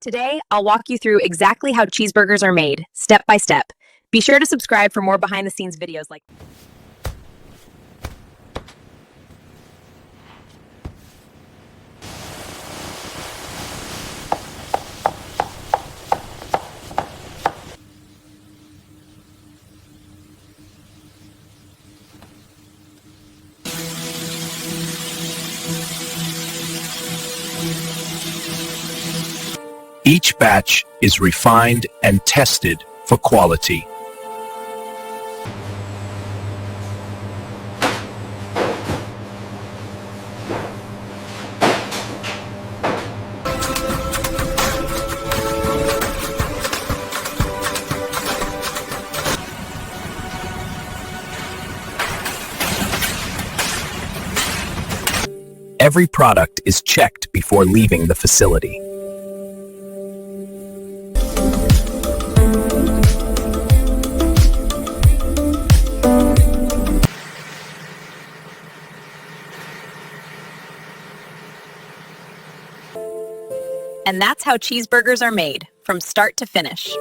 Today, I'll walk you through exactly how cheeseburgers are made, step by step. Be sure to subscribe for more behind the scenes videos like Each batch is refined and tested for quality. Every product is checked before leaving the facility. And that's how cheeseburgers are made, from start to finish.